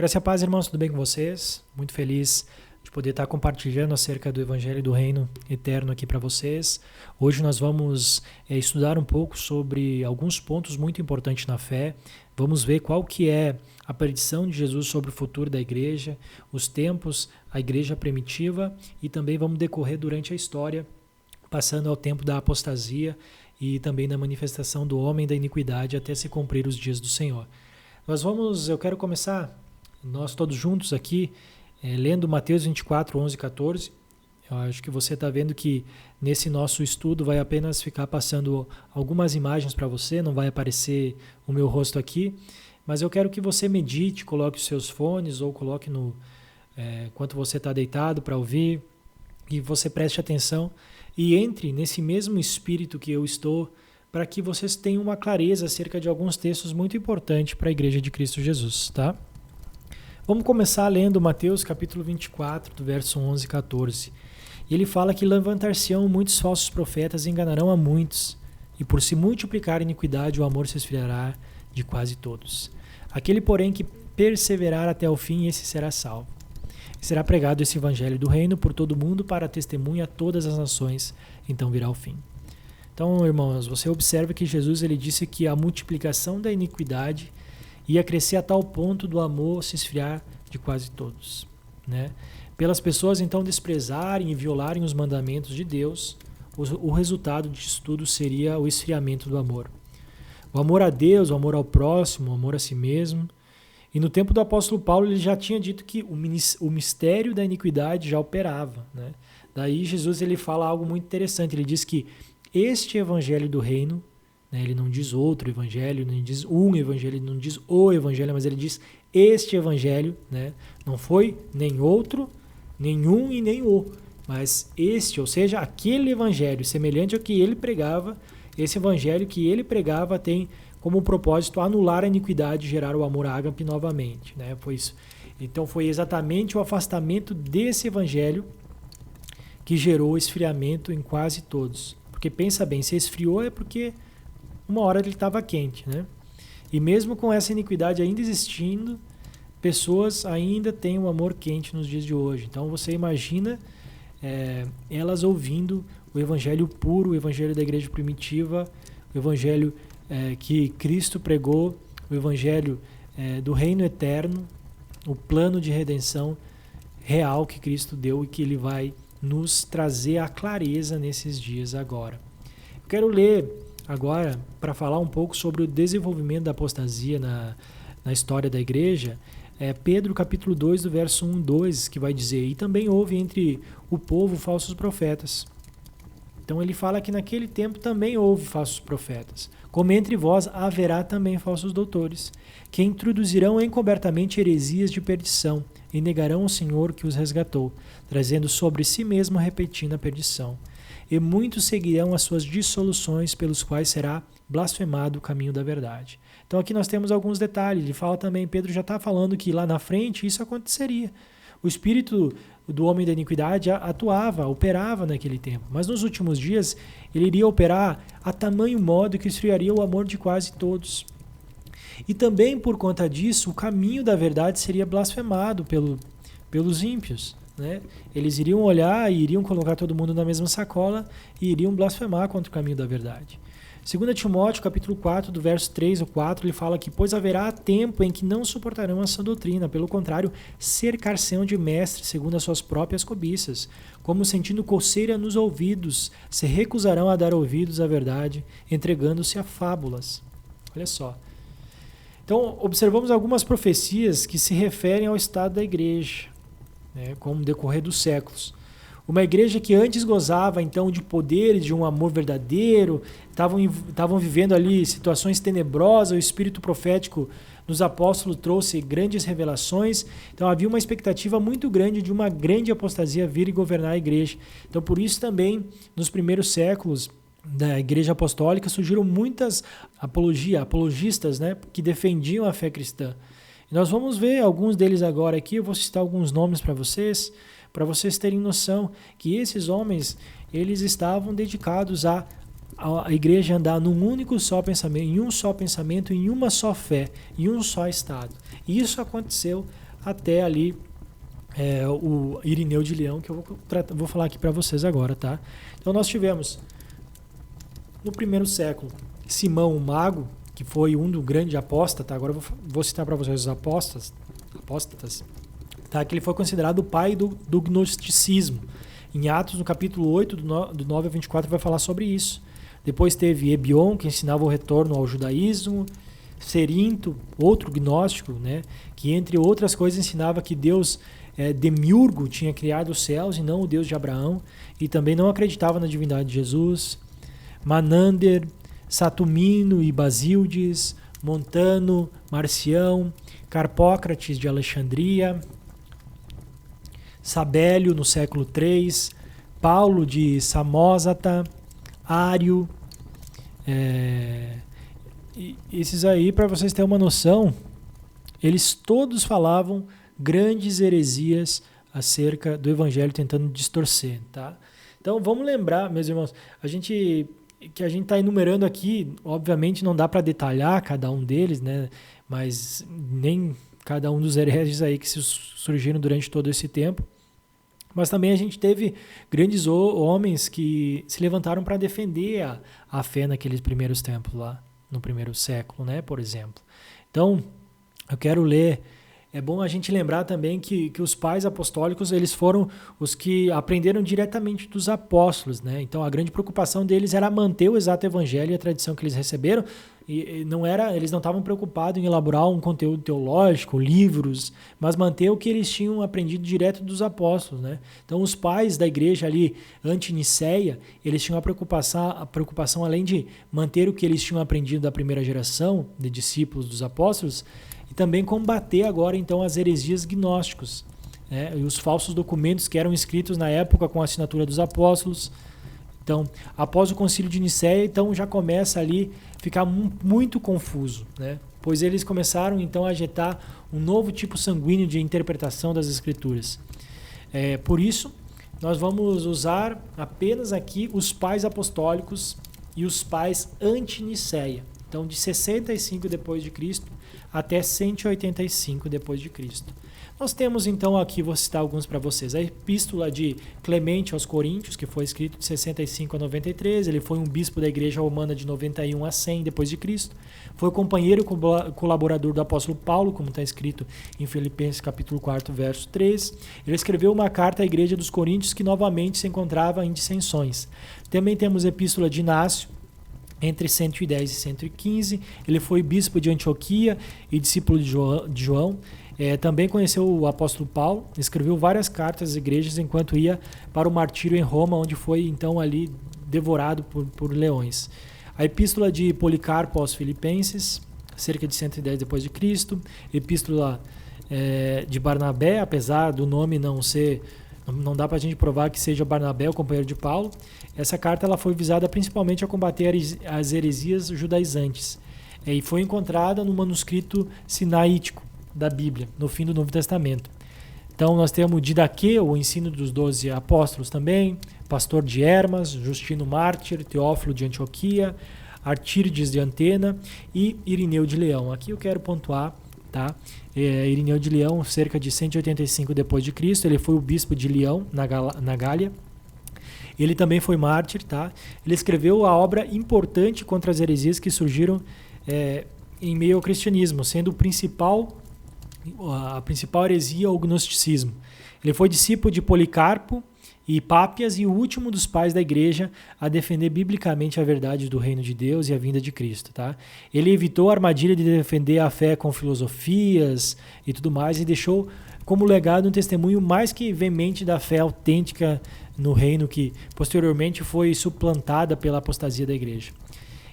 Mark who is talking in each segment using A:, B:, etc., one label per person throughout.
A: Graça e a paz, irmãos, tudo bem com vocês? Muito feliz de poder estar compartilhando acerca do Evangelho do Reino Eterno aqui para vocês. Hoje nós vamos estudar um pouco sobre alguns pontos muito importantes na fé. Vamos ver qual que é a predição de Jesus sobre o futuro da igreja, os tempos, a igreja primitiva, e também vamos decorrer durante a história, passando ao tempo da apostasia e também da manifestação do homem da iniquidade até se cumprir os dias do Senhor. Eu quero começar, nós todos juntos aqui, lendo Mateus 24, 11 e 14. Eu acho que você está vendo que nesse nosso estudo vai apenas ficar passando algumas imagens para você, não vai aparecer o meu rosto aqui, mas eu quero que você medite, coloque os seus fones ou coloque enquanto você está deitado para ouvir, e você preste atenção e entre nesse mesmo espírito que eu estou, para que vocês tenham uma clareza acerca de alguns textos muito importantes para a Igreja de Cristo Jesus, tá? Vamos começar lendo Mateus capítulo 24, do verso 11 e 14. E ele fala que levantar-se-ão muitos falsos profetas e enganarão a muitos, e por se multiplicar a iniquidade o amor se esfriará de quase todos. Aquele, porém, que perseverar até o fim, esse será salvo. Será pregado esse evangelho do reino por todo o mundo para testemunha a todas as nações, então virá o fim. Então, irmãos, você observa que Jesus ele disse que a multiplicação da iniquidade ia crescer a tal ponto do amor se esfriar de quase todos, né? Pelas pessoas então desprezarem e violarem os mandamentos de Deus, o resultado disso tudo seria o esfriamento do amor. O amor a Deus, o amor ao próximo, o amor a si mesmo. E no tempo do apóstolo Paulo ele já tinha dito que o mistério da iniquidade já operava, né? Daí Jesus ele fala algo muito interessante, ele diz que este evangelho do reino, né, ele não diz outro evangelho, não diz um evangelho, ele não diz o evangelho, mas ele diz este evangelho, né? Não foi nem outro, nenhum e nem o, mas este, ou seja, aquele evangelho semelhante ao que ele pregava, esse evangelho que ele pregava tem como propósito anular a iniquidade e gerar o amor ágape novamente, né? Então foi exatamente o afastamento desse evangelho que gerou esfriamento em quase todos. Porque pensa bem, se esfriou é porque uma hora ele estava quente, né? E mesmo com essa iniquidade ainda existindo, pessoas ainda têm um amor quente nos dias de hoje. Então você imagina elas ouvindo o evangelho puro, o evangelho da igreja primitiva, o evangelho que Cristo pregou, o evangelho do reino eterno, o plano de redenção real que Cristo deu e que ele vai nos trazer a clareza nesses dias agora. Eu quero ler agora para falar um pouco sobre o desenvolvimento da apostasia na história da igreja, Pedro capítulo 2, do verso 1 e 2, que vai dizer: e também houve entre o povo falsos profetas. Então ele fala que naquele tempo também houve falsos profetas, como entre vós haverá também falsos doutores, que introduzirão encobertamente heresias de perdição, e negarão o Senhor que os resgatou, trazendo sobre si mesmo repetindo a perdição. E muitos seguirão as suas dissoluções, pelos quais será blasfemado o caminho da verdade. Então aqui nós temos alguns detalhes. Ele fala também, Pedro já está falando que lá na frente isso aconteceria. O espírito do homem da iniquidade atuava, operava naquele tempo. Mas nos últimos dias ele iria operar a tamanho modo que esfriaria o amor de quase todos. E também por conta disso, o caminho da verdade seria blasfemado pelos ímpios, né? Eles iriam olhar e iriam colocar todo mundo na mesma sacola e iriam blasfemar contra o caminho da verdade. 2 Timóteo, capítulo 4, do verso 3 ou 4, ele fala que pois haverá tempo em que não suportarão a sã doutrina, pelo contrário, cercar-se-ão de mestres segundo as suas próprias cobiças, como sentindo coceira nos ouvidos, se recusarão a dar ouvidos à verdade, entregando-se a fábulas. Olha só. Então, observamos algumas profecias que se referem ao estado da igreja, né, como decorrer dos séculos. Uma igreja que antes gozava então de poder e de um amor verdadeiro, estavam vivendo ali situações tenebrosas, o espírito profético nos apóstolos trouxe grandes revelações, então havia uma expectativa muito grande de uma grande apostasia vir e governar a igreja. Então por isso também, nos primeiros séculos da igreja apostólica, surgiram muitas apologistas, né, que defendiam a fé cristã. E nós vamos ver alguns deles agora aqui, eu vou citar alguns nomes para vocês terem noção que esses homens, eles estavam dedicados a igreja andar num único só pensamento, em um só pensamento, em uma só fé, em um só estado. E isso aconteceu até ali o Irineu de Leão, que eu vou falar aqui para vocês agora, tá? Então nós tivemos no primeiro século Simão o Mago, que foi um do grande apóstata, tá? Agora eu vou citar para vocês os apóstatas, tá? Que ele foi considerado o pai do gnosticismo. Em Atos, no capítulo 8, do 9 a 24, vai falar sobre isso. Depois teve Ebion, que ensinava o retorno ao judaísmo. Cerinto, outro gnóstico, né? Que entre outras coisas ensinava que Deus Demiurgo tinha criado os céus e não o Deus de Abraão, e também não acreditava na divindade de Jesus. Manander, Satumino e Basíldes, Montano, Marcião, Carpócrates de Alexandria, Sabélio no século III, Paulo de Samosata, Ário. Esses aí, para vocês terem uma noção, eles todos falavam grandes heresias acerca do evangelho, tentando distorcer, tá? Então vamos lembrar, meus irmãos, a gente está enumerando aqui, obviamente não dá para detalhar cada um deles, né? Mas nem cada um dos hereges aí que surgiram durante todo esse tempo. Mas também a gente teve grandes homens que se levantaram para defender a fé naqueles primeiros tempos lá, no primeiro século, né? Por exemplo. Então, eu quero ler. É bom a gente lembrar também que os pais apostólicos, eles foram os que aprenderam diretamente dos apóstolos, né? Então a grande preocupação deles era manter o exato evangelho e a tradição que eles receberam, e eles não estavam preocupados em elaborar um conteúdo teológico, livros, mas manter o que eles tinham aprendido direto dos apóstolos, né? Então os pais da igreja ali, ante-Niceia, eles tinham a preocupação além de manter o que eles tinham aprendido da primeira geração de discípulos dos apóstolos, e também combater agora então as heresias gnósticos, né? E os falsos documentos que eram escritos na época com a assinatura dos apóstolos. Então, após o concílio de Nicéia, então já começa ali a ficar muito confuso, né? Pois eles começaram então a agitar um novo tipo sanguíneo de interpretação das escrituras. Por isso, nós vamos usar apenas aqui os pais apostólicos e os pais ante-Nicéia. Então, de 65 depois de Cristo até 185 depois de Cristo. Nós temos então aqui, vou citar alguns para vocês, a epístola de Clemente aos Coríntios, que foi escrito de 65 a 93, ele foi um bispo da igreja romana de 91 a 100 depois de Cristo, foi companheiro e colaborador do apóstolo Paulo, como está escrito em Filipenses capítulo 4, verso 3. Ele escreveu uma carta à igreja dos Coríntios que novamente se encontrava em dissensões. Também temos a epístola de Inácio, entre 110 e 115, ele foi bispo de Antioquia e discípulo de João. Também conheceu o apóstolo Paulo, escreveu várias cartas às igrejas enquanto ia para o martírio em Roma, onde foi então ali devorado por leões. A epístola de Policarpo aos Filipenses, cerca de 110 depois de Cristo. Epístola de Barnabé, apesar do nome não dá para a gente provar que seja Barnabé, o companheiro de Paulo. Essa carta ela foi visada principalmente a combater as heresias judaizantes. E foi encontrada no manuscrito sinaítico da Bíblia, no fim do Novo Testamento. Então nós temos Didaquê, o ensino dos 12 apóstolos também, Pastor de Hermas, Justino Mártir, Teófilo de Antioquia, Artírides de Antena e Irineu de Leão. Aqui eu quero pontuar, tá? Irineu de Leão, cerca de 185 depois de Cristo, ele foi o bispo de Leão, na Gália. Ele também foi mártir, tá? Ele escreveu a obra importante contra as heresias que surgiram em meio ao cristianismo, sendo a principal heresia o gnosticismo. Ele foi discípulo de Policarpo e Pápias e o último dos pais da igreja a defender biblicamente a verdade do reino de Deus e a vinda de Cristo, tá? Ele evitou a armadilha de defender a fé com filosofias e tudo mais e deixou como legado um testemunho mais que veemente da fé autêntica no reino que posteriormente foi suplantada pela apostasia da igreja.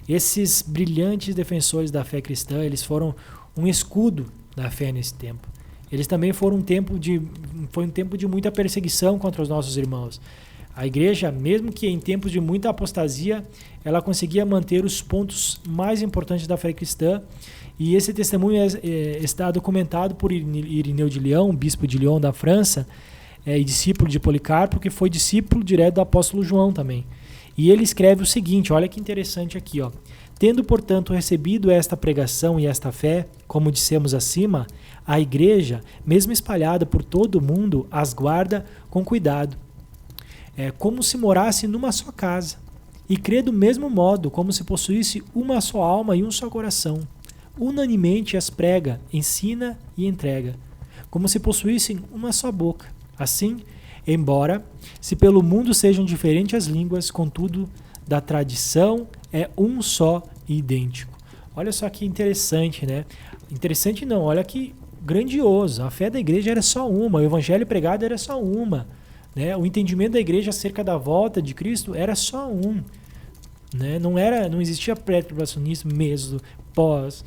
A: Esses brilhantes defensores da fé cristã, eles foram um escudo da fé nesse tempo. Eles também foi um tempo de muita perseguição contra os nossos irmãos. A igreja, mesmo que em tempos de muita apostasia, ela conseguia manter os pontos mais importantes da fé cristã, e esse testemunho está documentado por Irineu de Leão, bispo de Lyon da França, e discípulo de Policarpo, que foi discípulo direto do apóstolo João também. E ele escreve o seguinte, olha que interessante aqui, ó. Tendo, portanto, recebido esta pregação e esta fé, como dissemos acima, a igreja, mesmo espalhada por todo o mundo, as guarda com cuidado. É como se morasse numa só casa, e crê do mesmo modo, como se possuísse uma só alma e um só coração. Unanimemente as prega, ensina e entrega, como se possuíssem uma só boca. Assim, embora, se pelo mundo sejam diferentes as línguas, contudo, da tradição é um só e idêntico. Olha só que interessante, né? Interessante não, olha que grandioso. A fé da igreja era só uma, o evangelho pregado era só uma, né? O entendimento da igreja acerca da volta de Cristo era só um, né? Não existia pré-tribulacionismo mesmo, pós,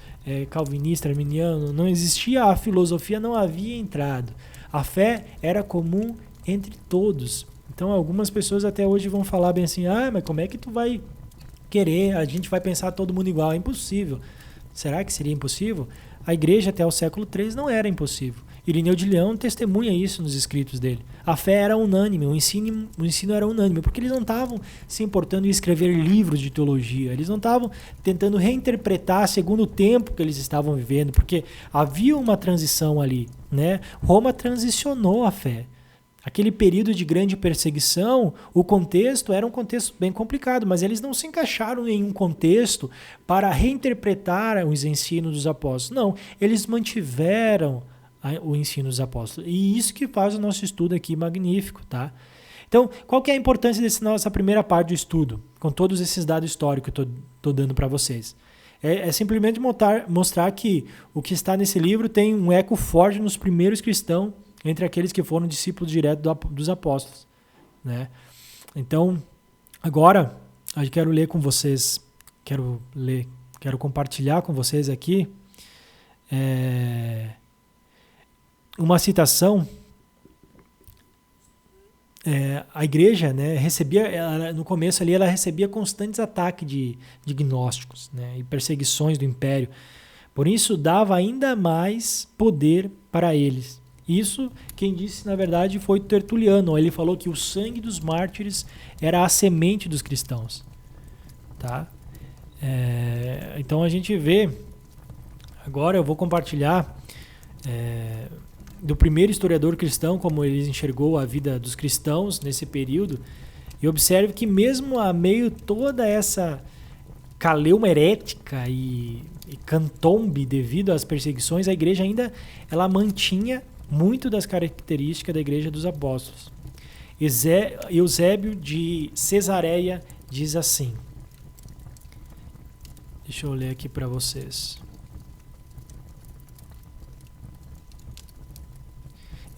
A: calvinista, arminiano, não existia, a filosofia não havia entrado. A fé era comum entre todos. Então algumas pessoas até hoje vão falar bem assim, mas como é que tu vai querer, a gente vai pensar todo mundo igual? É impossível. Será que seria impossível? A igreja até o século III não era impossível. Irineu de Leão testemunha isso nos escritos dele. A fé era unânime, o ensino era unânime, porque eles não estavam se importando em escrever livros de teologia, eles não estavam tentando reinterpretar segundo o tempo que eles estavam vivendo, porque havia uma transição ali, né? Roma transicionou a fé. Aquele período de grande perseguição, o contexto era um contexto bem complicado, mas eles não se encaixaram em um contexto para reinterpretar os ensinos dos apóstolos. Não, eles mantiveram o ensino dos apóstolos. E isso que faz o nosso estudo aqui magnífico, tá? Então, qual que é a importância dessa nossa primeira parte do estudo, com todos esses dados históricos que eu estou dando para vocês? É simplesmente mostrar que o que está nesse livro tem um eco forte nos primeiros cristãos, entre aqueles que foram discípulos diretos dos apóstolos, né? Então, agora, eu quero ler com vocês, quero compartilhar com vocês aqui uma citação. A igreja, né, recebia, no começo ali, ela recebia constantes ataques de gnósticos, né, e perseguições do império. Por isso, dava ainda mais poder para eles. Isso, quem disse, na verdade, foi Tertuliano. Ele falou que o sangue dos mártires era a semente dos cristãos. Tá? Então a gente vê, agora eu vou compartilhar do primeiro historiador cristão, como ele enxergou a vida dos cristãos nesse período, e observe que mesmo a meio toda essa caleuma herética e cantombe devido às perseguições, a igreja ainda ela mantinha muito das características da igreja dos apóstolos. Eusébio de Cesareia diz assim, deixa eu ler aqui para vocês.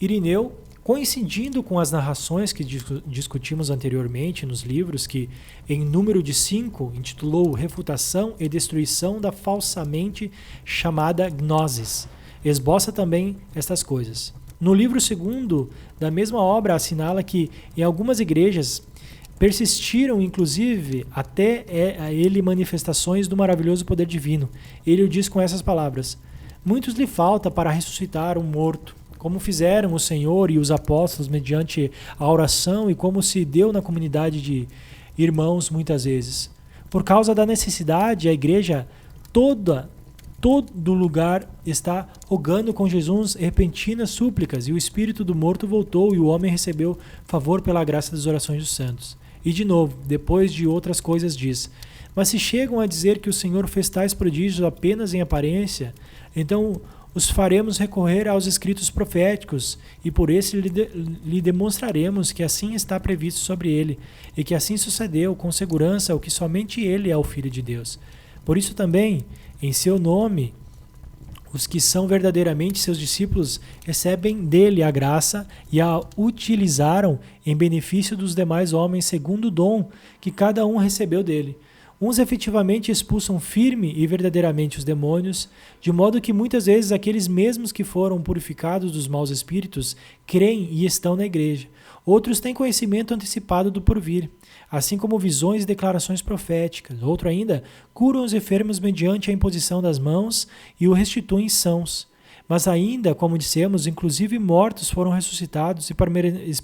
A: Irineu, coincidindo com as narrações que discutimos anteriormente nos livros, que em número de 5 intitulou Refutação e Destruição da falsamente chamada Gnosis, esboça também estas coisas. No livro segundo da mesma obra assinala que em algumas igrejas persistiram inclusive até a ele manifestações do maravilhoso poder divino. Ele o diz com essas palavras: muitos lhe falta para ressuscitar um morto, como fizeram o Senhor e os apóstolos mediante a oração e como se deu na comunidade de irmãos muitas vezes. Por causa da necessidade, a igreja todo lugar está rogando com Jesus repentinas súplicas, e o espírito do morto voltou e o homem recebeu favor pela graça das orações dos santos. E de novo, depois de outras coisas diz: mas se chegam a dizer que o Senhor fez tais prodígios apenas em aparência, então os faremos recorrer aos escritos proféticos, e por isso lhe demonstraremos que assim está previsto sobre ele, e que assim sucedeu com segurança o que somente ele é o Filho de Deus. Por isso também, em seu nome, os que são verdadeiramente seus discípulos recebem dele a graça e a utilizaram em benefício dos demais homens segundo o dom que cada um recebeu dele. Uns efetivamente expulsam firme e verdadeiramente os demônios, de modo que muitas vezes aqueles mesmos que foram purificados dos maus espíritos creem e estão na igreja. Outros têm conhecimento antecipado do porvir, assim como visões e declarações proféticas. Outro ainda curam os enfermos mediante a imposição das mãos e o restituem sãos. Mas ainda, como dissemos, inclusive mortos foram ressuscitados e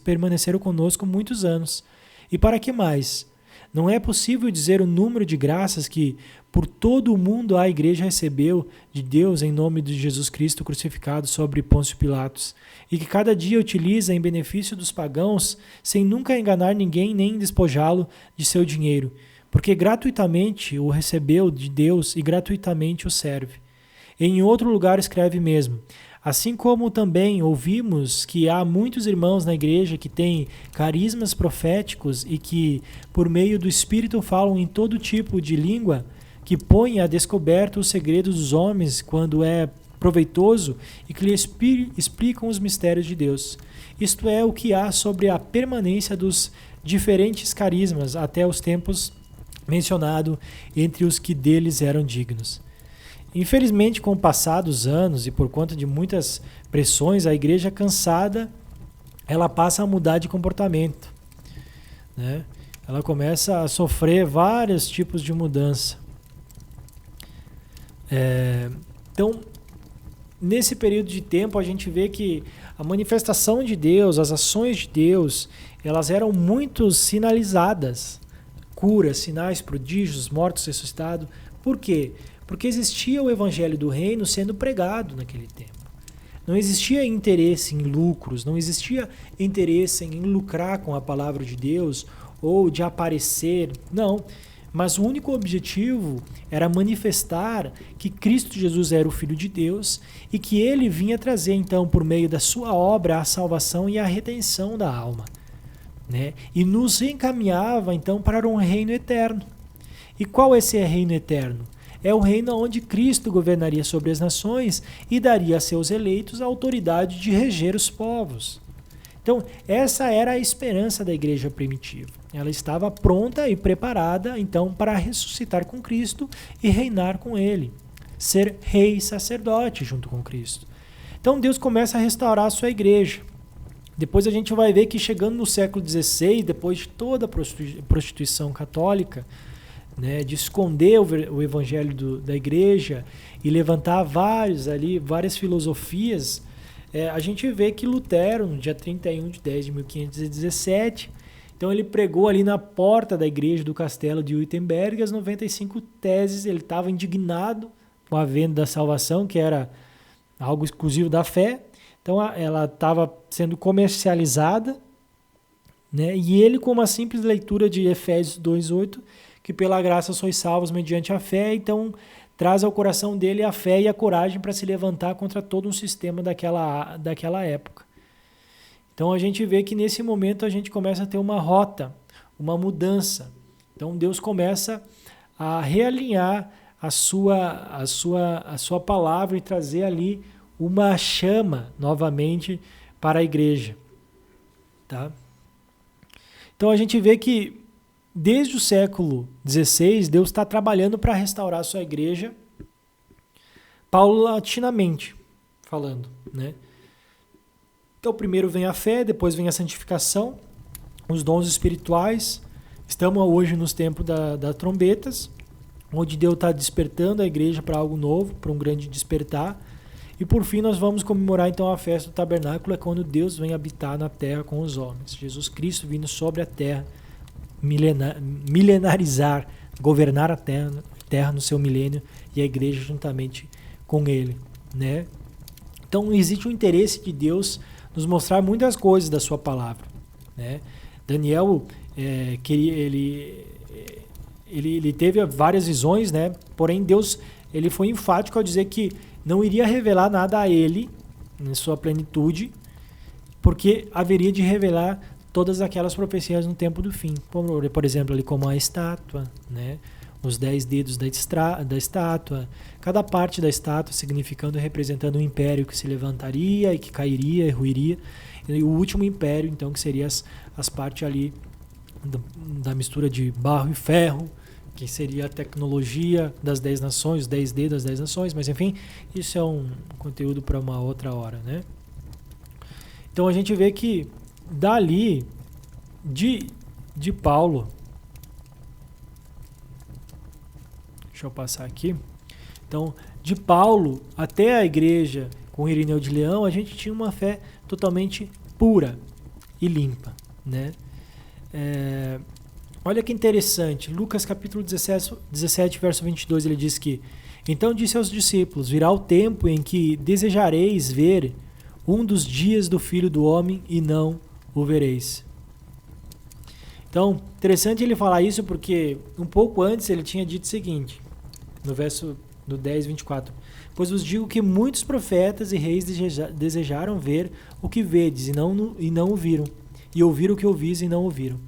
A: permaneceram conosco muitos anos. E para que mais? Não é possível dizer o número de graças que por todo o mundo a igreja recebeu de Deus em nome de Jesus Cristo crucificado sobre Pôncio Pilatos, e que cada dia utiliza em benefício dos pagãos, sem nunca enganar ninguém nem despojá-lo de seu dinheiro, porque gratuitamente o recebeu de Deus e gratuitamente o serve. Em outro lugar escreve mesmo: assim como também ouvimos que há muitos irmãos na igreja que têm carismas proféticos e que, por meio do Espírito, falam em todo tipo de língua, que põem a descoberto os segredos dos homens quando é proveitoso e que lhe explicam os mistérios de Deus. Isto é o que há sobre a permanência dos diferentes carismas até os tempos mencionados entre os que deles eram dignos. Infelizmente, com o passar dos anos e por conta de muitas pressões, a igreja cansada, ela passa a mudar de comportamento, né? Ela começa a sofrer vários tipos de mudança. Então, nesse período de tempo, a gente vê que a manifestação de Deus, as ações de Deus, elas eram muito sinalizadas. Curas, sinais, prodígios, mortos ressuscitados. Por quê? Porque existia o evangelho do reino sendo pregado naquele tempo. Não existia interesse em lucros, não existia interesse em lucrar com a palavra de Deus ou de aparecer, não. Mas o único objetivo era manifestar que Cristo Jesus era o Filho de Deus e que ele vinha trazer, então, por meio da sua obra, a salvação e a redenção da alma, né? E nos encaminhava, então, para um reino eterno. E qual é esse reino eterno? É o reino onde Cristo governaria sobre as nações e daria a seus eleitos a autoridade de reger os povos. Então, essa era a esperança da igreja primitiva. Ela estava pronta e preparada, então, para ressuscitar com Cristo e reinar com ele. Ser rei e sacerdote junto com Cristo. Então, Deus começa a restaurar a sua igreja. Depois a gente vai ver que chegando no século XVI, depois de toda a prostituição católica, né, de esconder o evangelho da igreja e levantar várias filosofias, a gente vê que Lutero, no dia 31 de 10 de 1517, então ele pregou ali na porta da igreja do castelo de Wittenberg as 95 teses. Ele estava indignado com a venda da salvação, que era algo exclusivo da fé. Então ela estava sendo comercializada, né? E ele, com uma simples leitura de Efésios 2:8, que pela graça sois salvos mediante a fé, então traz ao coração dele a fé e a coragem para se levantar contra todo um sistema daquela época. Então a gente vê que nesse momento a gente começa a ter uma rota, uma mudança. Então Deus começa a realinhar a sua palavra e trazer ali uma chama novamente para a igreja. Tá? Então a gente vê que desde o século XVI, Deus está trabalhando para restaurar a sua igreja paulatinamente, falando, né? Então primeiro vem a fé, depois vem a santificação, os dons espirituais. Estamos hoje nos tempos das trombetas, onde Deus está despertando a igreja para algo novo, para um grande despertar. E por fim nós vamos comemorar então a festa do tabernáculo, é quando Deus vem habitar na terra com os homens. Jesus Cristo vindo sobre a terra, milenarizar, governar a terra no seu milênio e a igreja juntamente com ele, né? Então existe um interesse de Deus nos mostrar muitas coisas da sua palavra, né? Daniel ele teve várias visões, né? Porém Deus ele foi enfático ao dizer que não iria revelar nada a ele em sua plenitude, porque haveria de revelar todas aquelas profecias no tempo do fim, por exemplo, ali como a estátua, né? Os 10 dedos da estátua, cada parte da estátua significando, representando um império que se levantaria e que cairia e ruiria, e o último império, então, que seria as partes ali da mistura de barro e ferro, que seria a tecnologia das 10 nações, os 10 dedos das 10 nações, mas enfim, isso é um conteúdo para uma outra hora, né? Então a gente vê que dali, de Paulo, deixa eu passar aqui, então, de Paulo até a igreja com Irineu de Leão, a gente tinha uma fé totalmente pura e limpa, né? Olha que interessante, Lucas capítulo 17, verso 22, ele diz que: então disse aos discípulos, virá o tempo em que desejareis ver um dos dias do Filho do Homem e não o vereis. Então, interessante ele falar isso porque um pouco antes ele tinha dito o seguinte, no verso do 10, 24. Pois vos digo que muitos profetas e reis desejaram ver o que vedes e não o viram, e ouvir o que ouvis e não ouviram.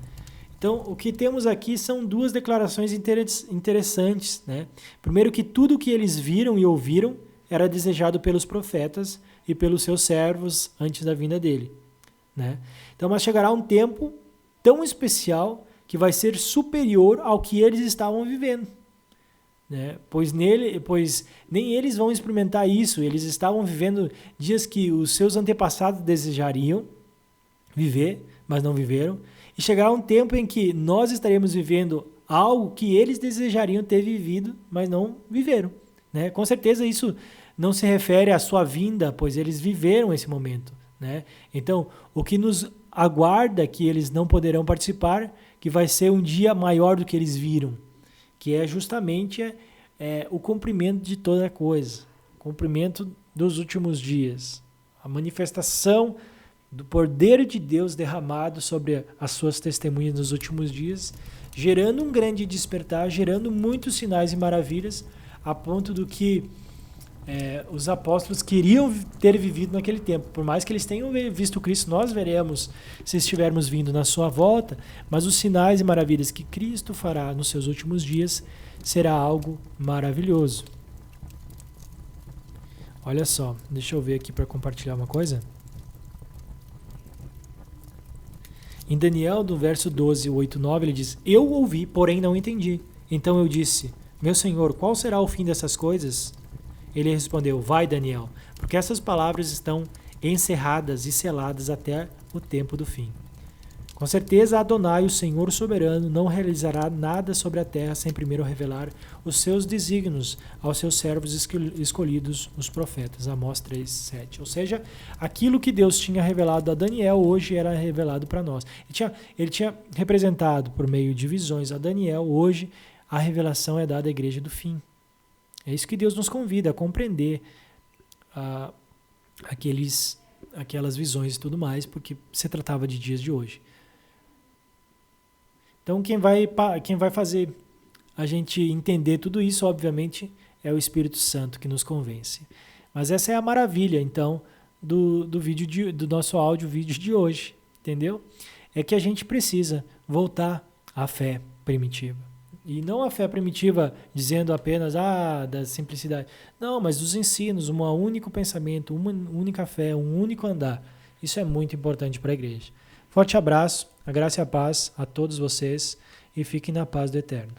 A: Então, o que temos aqui são duas declarações interessantes, né? Primeiro, que tudo o que eles viram e ouviram era desejado pelos profetas e pelos seus servos antes da vinda dele, né? Então, mas chegará um tempo tão especial que vai ser superior ao que eles estavam vivendo, né? Pois nem eles vão experimentar isso, eles estavam vivendo dias que os seus antepassados desejariam viver, mas não viveram. E chegará um tempo em que nós estaremos vivendo algo que eles desejariam ter vivido, mas não viveram, né? Com certeza isso não se refere à sua vinda, pois eles viveram esse momento, né? Então, o que nos aguarda que eles não poderão participar, que vai ser um dia maior do que eles viram, que é justamente o cumprimento de toda coisa, o cumprimento dos últimos dias, a manifestação do poder de Deus derramado sobre as suas testemunhas nos últimos dias, gerando um grande despertar, gerando muitos sinais e maravilhas, a ponto do que os apóstolos queriam ter vivido naquele tempo. Por mais que eles tenham visto Cristo, nós veremos se estivermos vindo na sua volta, mas os sinais e maravilhas que Cristo fará nos seus últimos dias será algo maravilhoso. Olha só, deixa eu ver aqui para compartilhar uma coisa. Em Daniel, do verso 12, 8, 9, ele diz: eu ouvi, porém não entendi. Então eu disse: meu Senhor, qual será o fim dessas coisas? Ele respondeu: vai, Daniel, porque essas palavras estão encerradas e seladas até o tempo do fim. Com certeza, Adonai, o Senhor soberano, não realizará nada sobre a terra sem primeiro revelar os seus desígnios aos seus servos escolhidos, os profetas. Amós 3, 7. Ou seja, aquilo que Deus tinha revelado a Daniel, hoje era revelado para nós. Ele tinha representado por meio de visões a Daniel, hoje a revelação é dada à igreja do fim. É isso que Deus nos convida a compreender aquelas visões e tudo mais, porque se tratava de dias de hoje. Então, quem vai fazer a gente entender tudo isso, obviamente, é o Espírito Santo que nos convence. Mas essa é a maravilha, então, do nosso áudio-vídeo de hoje, entendeu? É que a gente precisa voltar à fé primitiva. E não a fé primitiva dizendo apenas da simplicidade. Não, mas dos ensinos, um único pensamento, uma única fé, um único andar. Isso é muito importante para a igreja. Forte abraço, a graça e a paz a todos vocês e fiquem na paz do Eterno.